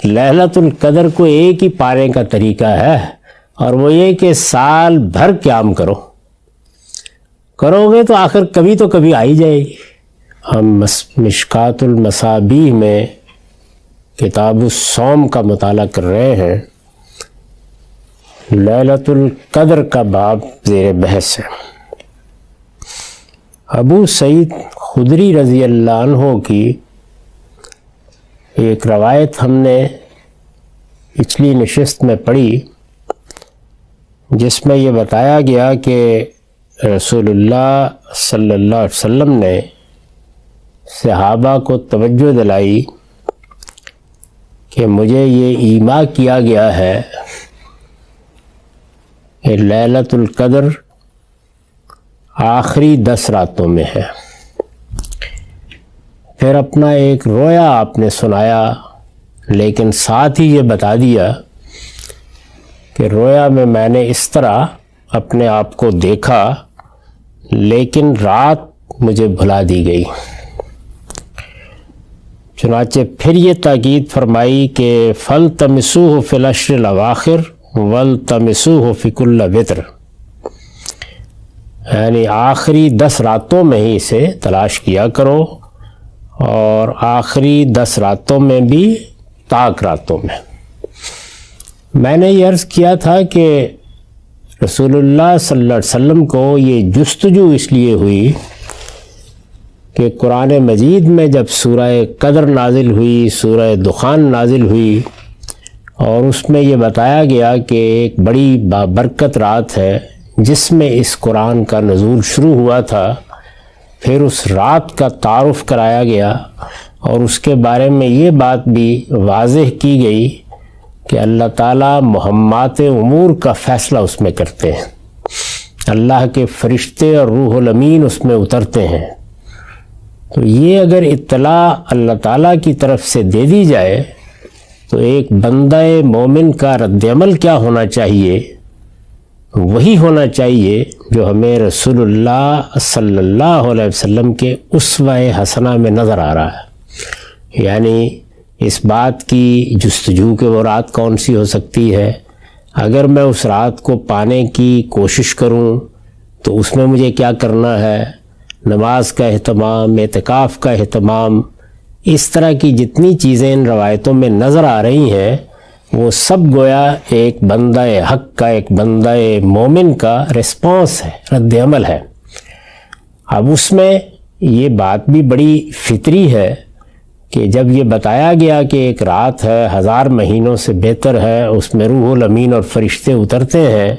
ليلۃ القدر کو ایک ہی پانے کا طریقہ ہے، اور وہ یہ کہ سال بھر قیام کرو گے تو آخر کبھی تو کبھی آ ہی جائے گی۔ ہم مشکات المصابیح میں کتاب الصوم کا مطالعہ کر رہے ہیں، لیلۃ القدر کا باب زیر بحث ہے۔ ابو سعید خدری رضی اللہ عنہ کی ایک روایت ہم نے پچھلی نشست میں پڑھی، جس میں یہ بتایا گیا کہ رسول اللہ صلی اللہ علیہ وسلم نے صحابہ کو توجہ دلائی کہ مجھے یہ ایما کیا گیا ہے کہ لیلۃ القدر آخری 10 راتوں میں ہے۔ پھر اپنا ایک رویا آپ نے سنایا، لیکن ساتھ ہی یہ بتا دیا کہ رویا میں نے اس طرح اپنے آپ کو دیکھا، لیکن رات مجھے بھلا دی گئی۔ چنانچہ پھر یہ تاکید فرمائی کہ فَالْتَمِسُوهُ فِي الْعَشْرِ الْأَوَاخِرِ وَالْتَمِسُوهُ فِي كُلِّ وِتْرٍ، یعنی آخری 10 راتوں میں ہی اسے تلاش کیا کرو، اور آخری 10 راتوں میں بھی طاق راتوں میں۔ میں نے یہ عرض کیا تھا کہ رسول اللہ صلی اللہ علیہ وسلم کو یہ جستجو اس لیے ہوئی کہ قرآن مجید میں جب سورہ قدر نازل ہوئی، سورہ دخان نازل ہوئی، اور اس میں یہ بتایا گیا کہ ایک بڑی بابرکت رات ہے جس میں اس قرآن کا نزول شروع ہوا تھا، پھر اس رات کا تعارف کرایا گیا، اور اس کے بارے میں یہ بات بھی واضح کی گئی کہ اللہ تعالیٰ مہمات امور کا فیصلہ اس میں کرتے ہیں، اللہ کے فرشتے اور روح الامین اس میں اترتے ہیں۔ تو یہ اگر اطلاع اللہ تعالیٰ کی طرف سے دے دی جائے تو ایک بندہ مومن کا رد عمل کیا ہونا چاہیے؟ وہی ہونا چاہیے جو ہمیں رسول اللہ صلی اللہ علیہ وسلم کے اسوہ حسنہ میں نظر آ رہا ہے۔ یعنی اس بات کی جستجو کہ وہ رات کون سی ہو سکتی ہے، اگر میں اس رات کو پانے کی کوشش کروں تو اس میں مجھے کیا کرنا ہے، نماز کا اہتمام، اعتکاف کا اہتمام، اس طرح کی جتنی چیزیں ان روایتوں میں نظر آ رہی ہیں وہ سب گویا ایک بندہ حق کا، ایک بندہ مومن کا رسپانس ہے، رد عمل ہے۔ اب اس میں یہ بات بھی بڑی فطری ہے کہ جب یہ بتایا گیا کہ ایک رات ہے 1000 مہینوں سے بہتر ہے، اس میں روح الامین اور فرشتے اترتے ہیں،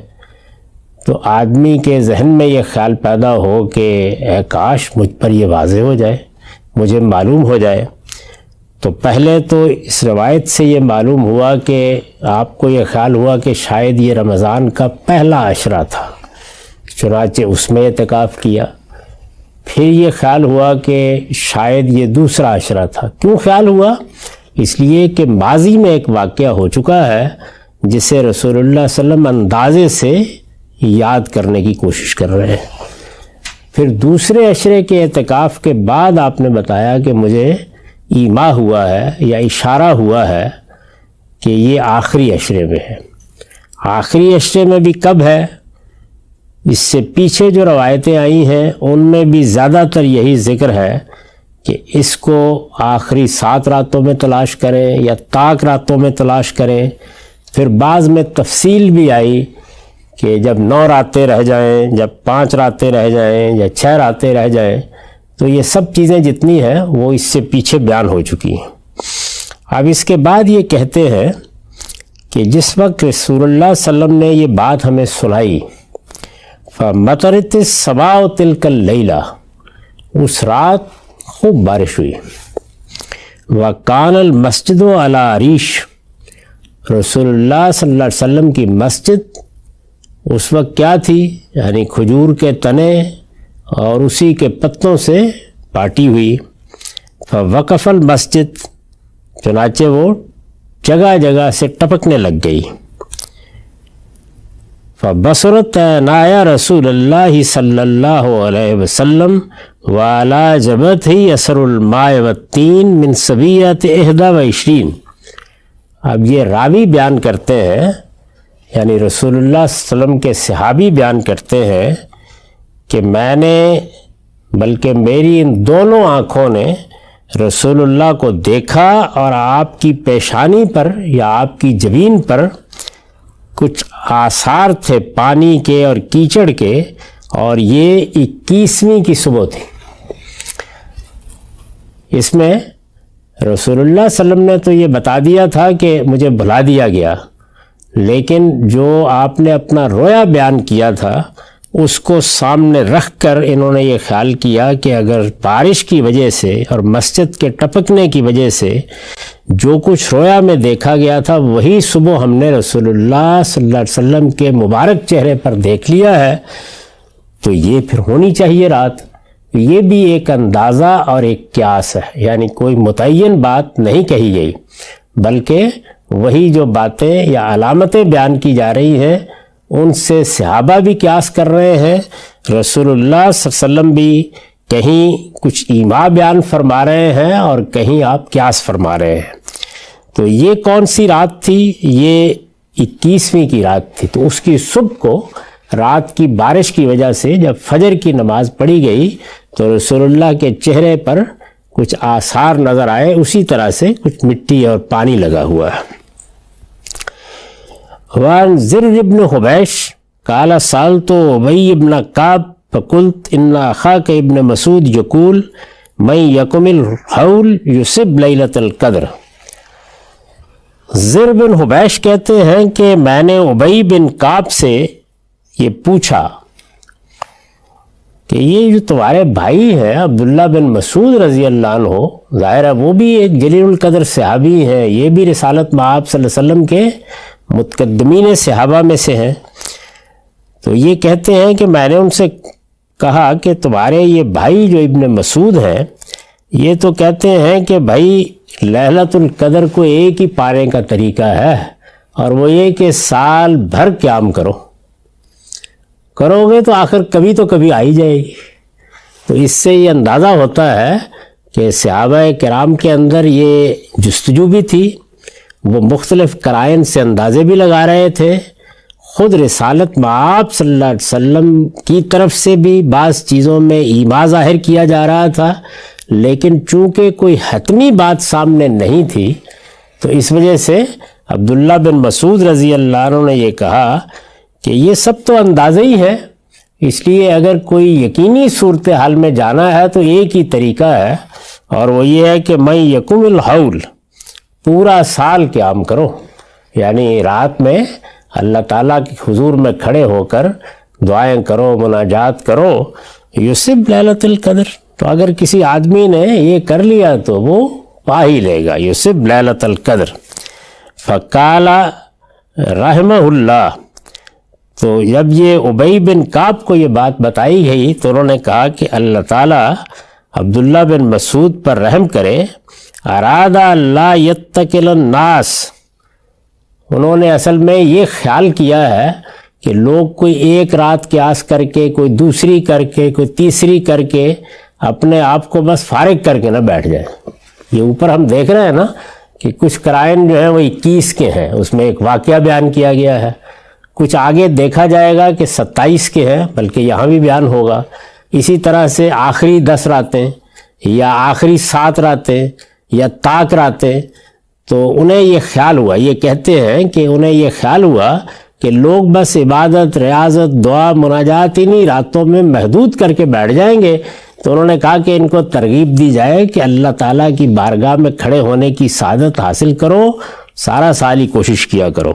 تو آدمی کے ذہن میں یہ خیال پیدا ہو کہ اے کاش مجھ پر یہ واضح ہو جائے، مجھے معلوم ہو جائے۔ تو پہلے تو اس روایت سے یہ معلوم ہوا کہ آپ کو یہ خیال ہوا کہ شاید یہ رمضان کا پہلا عشرہ تھا، چنانچہ اس میں اعتکاف کیا۔ پھر یہ خیال ہوا کہ شاید یہ دوسرا عشرہ تھا۔ کیوں خیال ہوا؟ اس لیے کہ ماضی میں ایک واقعہ ہو چکا ہے جسے رسول اللہ صلی اللہ علیہ وسلم اندازے سے یاد کرنے کی کوشش کر رہے ہیں۔ پھر دوسرے عشرے کے اعتکاف کے بعد آپ نے بتایا کہ مجھے ایما ہوا ہے یا اشارہ ہوا ہے کہ یہ آخری عشرے میں ہے۔ آخری عشرے میں بھی کب ہے؟ اس سے پیچھے جو روایتیں آئی ہیں ان میں بھی زیادہ تر یہی ذکر ہے کہ اس کو آخری 7 راتوں میں تلاش کریں یا طاق راتوں میں تلاش کریں۔ پھر بعض میں تفصیل بھی آئی کہ جب 9 راتیں رہ جائیں، جب 5 راتیں رہ جائیں یا 6 راتیں رہ جائیں، تو یہ سب چیزیں جتنی ہیں وہ اس سے پیچھے بیان ہو چکی ہیں۔ اب اس کے بعد یہ کہتے ہیں کہ جس وقت رسول اللہ صلی اللہ علیہ وسلم نے یہ بات ہمیں سنائی، فَمَطَرَتِ السَّمَاءُ تِلْكَ اللَّيْلَةَ، اس رات خوب بارش ہوئی۔ وَكَانَ الْمَسْجِدُ عَلَىٰ عَرِيشٍ، رسول اللہ صلی اللہ علیہ وسلم کی مسجد اس وقت کیا تھی؟ یعنی کھجور کے تنے اور اسی کے پتوں سے پاٹی ہوئی۔ فوقف المسجد، چنانچہ وہ جگہ جگہ سے ٹپکنے لگ گئی۔ فبصرت عینایا رسول اللہ صلی اللہ علیہ وسلم وعلی جبهته اثر الماء والتین من سبیۃ 21، اب یہ راوی بیان کرتے ہیں، یعنی رسول اللہ صلی اللہ علیہ وسلم کے صحابی بیان کرتے ہیں کہ میں نے، بلکہ میری ان دونوں آنکھوں نے رسول اللہ کو دیکھا اور آپ کی پیشانی پر یا آپ کی جبین پر کچھ آثار تھے پانی کے اور کیچڑ کے، اور یہ 21ویں کی صبح تھی۔ اس میں رسول اللہ صلی اللہ علیہ وسلم نے تو یہ بتا دیا تھا کہ مجھے بھلا دیا گیا، لیکن جو آپ نے اپنا رویا بیان کیا تھا اس کو سامنے رکھ کر انہوں نے یہ خیال کیا کہ اگر بارش کی وجہ سے اور مسجد کے ٹپکنے کی وجہ سے جو کچھ رویا میں دیکھا گیا تھا وہی صبح ہم نے رسول اللہ صلی اللہ علیہ وسلم کے مبارک چہرے پر دیکھ لیا ہے، تو یہ پھر ہونی چاہیے رات۔ یہ بھی ایک اندازہ اور ایک قیاس ہے، یعنی کوئی متعین بات نہیں کہی گئی، بلکہ وہی جو باتیں یا علامتیں بیان کی جا رہی ہیں ان سے صحابہ بھی قیاس کر رہے ہیں، رسول اللہ صلی اللہ علیہ وسلم بھی کہیں کچھ ایما بیان فرما رہے ہیں اور کہیں آپ قیاس فرما رہے ہیں۔ تو یہ کون سی رات تھی؟ یہ 21ویں کی رات تھی۔ تو اس کی صبح کو رات کی بارش کی وجہ سے جب فجر کی نماز پڑھی گئی تو رسول اللہ کے چہرے پر کچھ آثار نظر آئے، اسی طرح سے کچھ مٹی اور پانی لگا ہوا ہے۔ وعن زر ابن حبیش قال سألت ابی ابن کعب فقلت ان اخاک ابن مسعود یقول من یقم الحول یصب لیلۃ القدر۔ زر بن حبیش کہتے ہیں کہ میں نے ابی بن کعب سے یہ پوچھا کہ یہ جو تمہارے بھائی ہیں عبداللہ بن مسعود رضی اللہ عنہ، ظاہر ہے وہ بھی ایک جلیل القدر صحابی ہیں، یہ بھی رسالت مآب صلی اللہ علیہ وسلم کے متقدمین صحابہ میں سے ہیں، تو یہ کہتے ہیں کہ میں نے ان سے کہا کہ تمہارے یہ بھائی جو ابن مسعود ہیں یہ تو کہتے ہیں کہ بھائی لیلۃ القدر کو ایک ہی پانے کا طریقہ ہے، اور وہ یہ کہ سال بھر قیام کرو گے تو آخر کبھی تو کبھی آ ہی جائے گی۔ تو اس سے یہ اندازہ ہوتا ہے کہ صحابہ کرام کے اندر یہ جستجو بھی تھی، وہ مختلف قرائن سے اندازے بھی لگا رہے تھے، خود رسالت مآب صلی اللہ علیہ وسلم کی طرف سے بھی بعض چیزوں میں ایما ظاہر کیا جا رہا تھا، لیکن چونکہ کوئی حتمی بات سامنے نہیں تھی تو اس وجہ سے عبداللہ بن مسعود رضی اللہ عنہ نے یہ کہا کہ یہ سب تو اندازہ ہی ہے، اس لیے اگر کوئی یقینی صورتحال میں جانا ہے تو ایک ہی طریقہ ہے، اور وہ یہ ہے کہ من یقم الحول، پورا سال قیام کرو، یعنی رات میں اللہ تعالیٰ کے حضور میں کھڑے ہو کر دعائیں کرو، مناجات کرو، یصب لیلۃ القدر۔ تو اگر کسی آدمی نے یہ کر لیا تو وہ پا ہی لے گا، یصب لیلۃ القدر۔ فقال رحمہ اللہ، تو جب یہ ابی بن کعب کو یہ بات بتائی گئی تو انہوں نے کہا کہ اللہ تعالیٰ عبداللہ بن مسعود پر رحم کرے، اراد اللہ یتکل الناس، انہوں نے اصل میں یہ خیال کیا ہے کہ لوگ کوئی ایک رات قیاس کر کے، کوئی دوسری کر کے، کوئی تیسری کر کے اپنے آپ کو بس فارغ کر کے نہ بیٹھ جائیں۔ یہ اوپر ہم دیکھ رہے ہیں نا کہ کچھ قرائن جو ہیں وہ 21 کے ہیں، اس میں ایک واقعہ بیان کیا گیا ہے، کچھ آگے دیکھا جائے گا کہ 27 کے ہیں، بلکہ یہاں بھی بیان ہوگا۔ اسی طرح سے آخری 10 راتیں یا آخری 7 راتیں یا طاق راتیں، تو انہیں یہ خیال ہوا، یہ کہتے ہیں کہ انہیں یہ خیال ہوا کہ لوگ بس عبادت، ریاضت، دعا، مناجات انہی راتوں میں محدود کر کے بیٹھ جائیں گے، تو انہوں نے کہا کہ ان کو ترغیب دی جائے کہ اللہ تعالیٰ کی بارگاہ میں کھڑے ہونے کی سعادت حاصل کرو، سارا سال ہی کوشش کیا کرو۔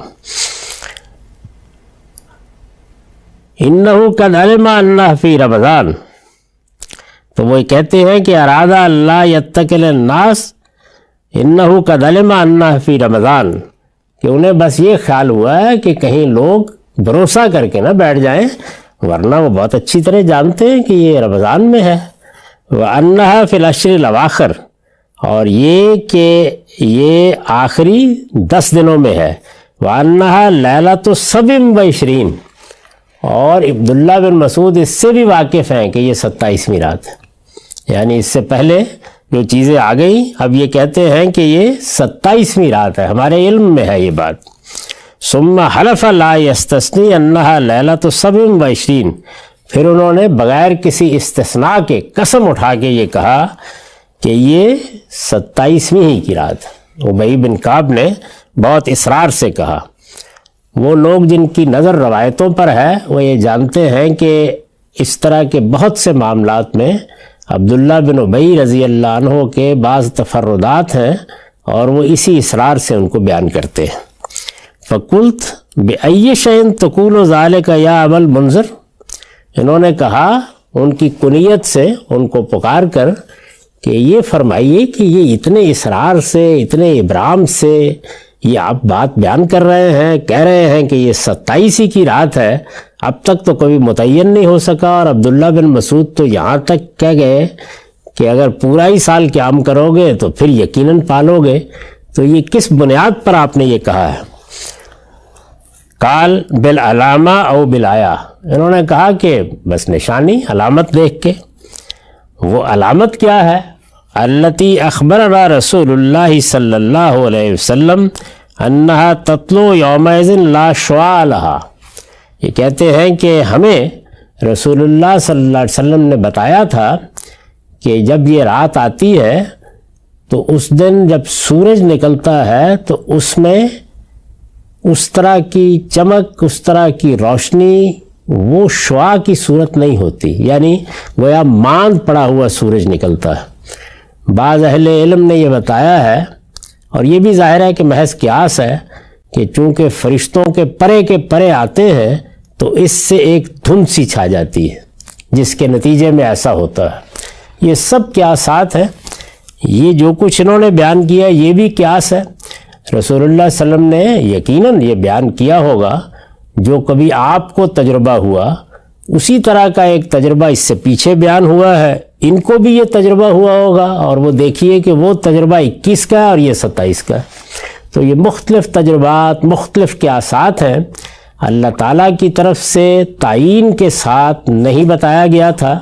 انہو قد علم انہ فی رمضان، تو وہ کہتے ہیں کہ ارادہ اللہ یتکل الناس انہو قد علم انہ فی رمضان، کہ انہیں بس یہ خیال ہوا ہے کہ کہیں لوگ بھروسہ کر کے نہ بیٹھ جائیں، ورنہ وہ بہت اچھی طرح جانتے ہیں کہ یہ رمضان میں ہے۔ وَأَنَّهَا فِي الْعَشْرِ الْأَوَاخِرِ، اور یہ کہ یہ آخری 10 دنوں میں ہے۔ وَأَنَّهَا لَيْلَةُ 27، اور عبداللہ بن مسعود اس سے بھی واقف ہیں کہ یہ 27ویں رات ہے۔ یعنی اس سے پہلے جو چیزیں آ گئی اب یہ کہتے ہیں کہ یہ 27ویں رات ہے، ہمارے علم میں ہے یہ بات۔ ثم حلف لا یستثنی انہا لیلۃ 27، پھر انہوں نے بغیر کسی استثناء کے قسم اٹھا کے یہ کہا کہ یہ 27ویں ہی کی رات ہے۔ ابی بن کعب نے بہت اصرار سے کہا۔ وہ لوگ جن کی نظر روایتوں پر ہے وہ یہ جانتے ہیں کہ اس طرح کے بہت سے معاملات میں عبداللہ بن ابی رضی اللہ عنہ کے بعض تفردات ہیں اور وہ اسی اصرار سے ان کو بیان کرتے ہیں۔ فقلت بأی شیء تقول ذلک یا ابا المنذر، انہوں نے کہا ان کی کنیت سے ان کو پکار کر کہ یہ فرمائیے کہ یہ اتنے اصرار سے اتنے ابرام سے یہ آپ بات بیان کر رہے ہیں، کہہ رہے ہیں کہ یہ 27 کی رات ہے، اب تک تو کبھی متعین نہیں ہو سکا، اور عبداللہ بن مسعود تو یہاں تک کہہ گئے کہ اگر پورا ہی سال قیام کرو گے تو پھر یقیناً پالو گے، تو یہ کس بنیاد پر آپ نے یہ کہا ہے؟ قال بالعلامہ او بالآیہ، انہوں نے کہا کہ بس نشانی، علامت دیکھ کے۔ وہ علامت کیا ہے؟ التی اخبرنا رسول اللہ صلی اللہ علیہ وسلم انہا تطلع یومئذ لا شعاع لہا، یہ کہتے ہیں کہ ہمیں رسول اللہ صلی اللہ علیہ وسلم نے بتایا تھا کہ جب یہ رات آتی ہے تو اس دن جب سورج نکلتا ہے تو اس میں اس طرح کی چمک، اس طرح کی روشنی، وہ شعاع کی صورت نہیں ہوتی، یعنی گویا ماند پڑا ہوا سورج نکلتا ہے۔ بعض اہل علم نے یہ بتایا ہے، اور یہ بھی ظاہر ہے کہ محض قیاس ہے، کہ چونکہ فرشتوں کے پرے آتے ہیں تو اس سے ایک دھند سی چھا جاتی ہے، جس کے نتیجے میں ایسا ہوتا ہے۔ یہ سب قیاسات ہیں، یہ جو کچھ انہوں نے بیان کیا یہ بھی قیاس ہے۔ رسول اللہ صلی اللہ علیہ وسلم نے یقیناً یہ بیان کیا ہوگا، جو کبھی آپ کو تجربہ ہوا اسی طرح کا ایک تجربہ اس سے پیچھے بیان ہوا ہے، ان کو بھی یہ تجربہ ہوا ہوگا، اور وہ دیکھیے کہ وہ تجربہ 21 کا ہے اور یہ 27 کا ہے۔ تو یہ مختلف تجربات، مختلف قیاسات ہیں، اللہ تعالیٰ کی طرف سے تعین کے ساتھ نہیں بتایا گیا تھا۔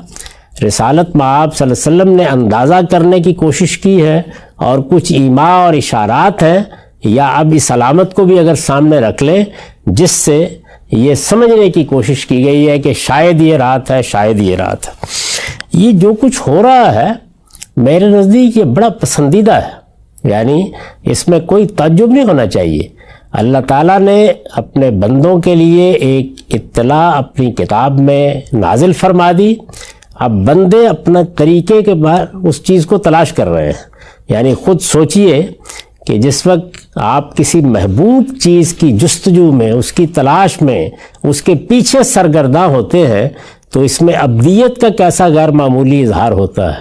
رسالت میں آپ صلی اللہ علیہ وسلم نے اندازہ کرنے کی کوشش کی ہے، اور کچھ ایماء اور اشارات ہیں، یا اب اس علامت کو بھی اگر سامنے رکھ لیں جس سے یہ سمجھنے کی کوشش کی گئی ہے کہ شاید یہ رات ہے، شاید یہ رات ہے۔ یہ جو کچھ ہو رہا ہے میرے نزدیک یہ بڑا پسندیدہ ہے، یعنی اس میں کوئی تعجب نہیں ہونا چاہیے۔ اللہ تعالیٰ نے اپنے بندوں کے لیے ایک اطلاع اپنی کتاب میں نازل فرما دی، اب بندے اپنا طریقے کے بعد اس چیز کو تلاش کر رہے ہیں۔ یعنی خود سوچئے کہ جس وقت آپ کسی محبوب چیز کی جستجو میں، اس کی تلاش میں، اس کے پیچھے سرگرداں ہوتے ہیں تو اس میں ابدیت کا کیسا غیر معمولی اظہار ہوتا ہے،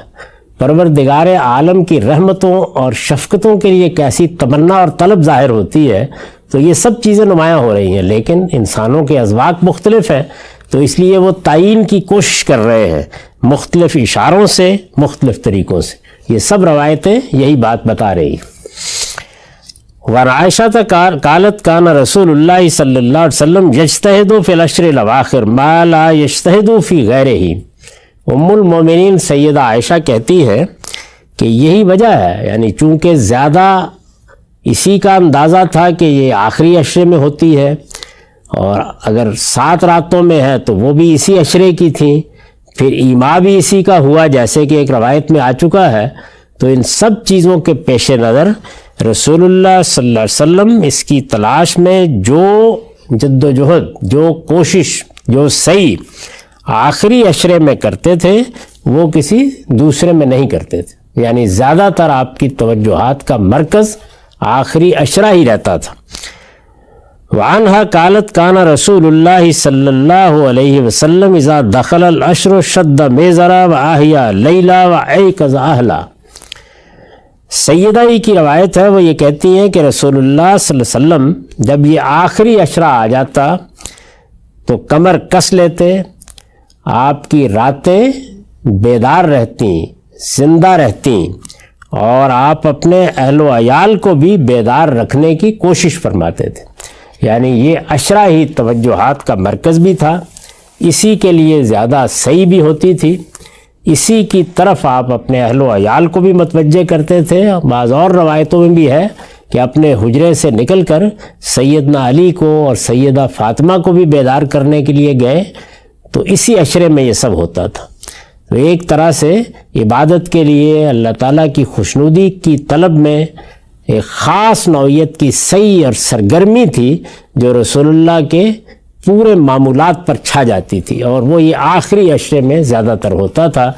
پروردگار عالم کی رحمتوں اور شفقتوں کے لیے کیسی تمنا اور طلب ظاہر ہوتی ہے۔ تو یہ سب چیزیں نمایاں ہو رہی ہیں، لیکن انسانوں کے اذواق مختلف ہیں، تو اس لیے وہ تعین کی کوشش کر رہے ہیں مختلف اشاروں سے، مختلف طریقوں سے۔ یہ سب روایتیں یہی بات بتا رہی ہیں۔ وعن عائشہ قالت کان رسول اللہ صلی اللہ علیہ وسلم یجتہد فی العشر الاواخر ما لا یجتہد فی غیرہ۔ ام المومنین سیدہ عائشہ کہتی ہے کہ یہی وجہ ہے، یعنی چونکہ زیادہ اسی کا اندازہ تھا کہ یہ آخری عشرے میں ہوتی ہے، اور اگر 7 راتوں میں ہے تو وہ بھی اسی عشرے کی تھیں، پھر ایما بھی اسی کا ہوا جیسے کہ ایک روایت میں آ چکا ہے۔ تو ان سب چیزوں کے پیش نظر رسول اللہ صلی اللہ علیہ وسلم اس کی تلاش میں جو جد و جہد، جو کوشش، جو سعی آخری عشرے میں کرتے تھے وہ کسی دوسرے میں نہیں کرتے تھے، یعنی زیادہ تر آپ کی توجہات کا مرکز آخری عشرہ ہی رہتا تھا۔ وعنہا قالت کان رسول اللہ صلی اللہ علیہ وسلم اذا دخل العشر شد میزرا واحیا لیلا وایقظ اہلا۔ سیدہ ہی کی روایت ہے، وہ یہ کہتی ہیں کہ رسول اللہ صلی اللہ علیہ وسلم جب یہ آخری عشرہ آ جاتا تو کمر کس لیتے، آپ کی راتیں بیدار رہتی، زندہ رہتی، اور آپ اپنے اہل و عیال کو بھی بیدار رکھنے کی کوشش فرماتے تھے۔ یعنی یہ عشرہ ہی توجہات کا مرکز بھی تھا، اسی کے لیے زیادہ صحیح بھی ہوتی تھی، اسی کی طرف آپ اپنے اہل و عیال کو بھی متوجہ کرتے تھے. بعض اور روایتوں میں بھی ہے کہ اپنے حجرے سے نکل کر سیدنا علی کو اور سیدہ فاطمہ کو بھی بیدار کرنے کے لیے گئے. تو اسی عشرے میں یہ سب ہوتا تھا. تو ایک طرح سے عبادت کے لیے اللہ تعالیٰ کی خوشنودی کی طلب میں ایک خاص نوعیت کی سعی اور سرگرمی تھی جو رسول اللہ کے پورے معمولات پر چھا جاتی تھی، اور وہ یہ آخری عشرے میں زیادہ تر ہوتا تھا.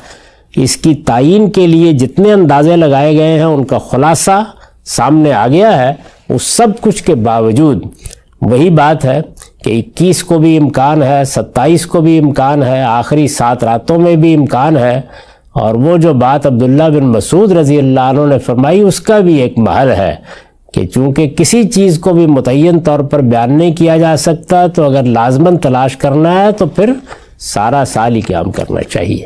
اس کی تعیین کے لیے جتنے اندازے لگائے گئے ہیں ان کا خلاصہ سامنے آ گیا ہے. اس سب کچھ کے باوجود وہی بات ہے کہ 21 کو بھی امکان ہے، 27 کو بھی امکان ہے، آخری 7 راتوں میں بھی امکان ہے. اور وہ جو بات عبداللہ بن مسعود رضی اللہ عنہ نے فرمائی اس کا بھی ایک محل ہے کہ چونکہ کسی چیز کو بھی متعین طور پر بیان نہیں کیا جا سکتا، تو اگر لازماً تلاش کرنا ہے تو پھر سارا سال ہی قیام کرنا چاہیے.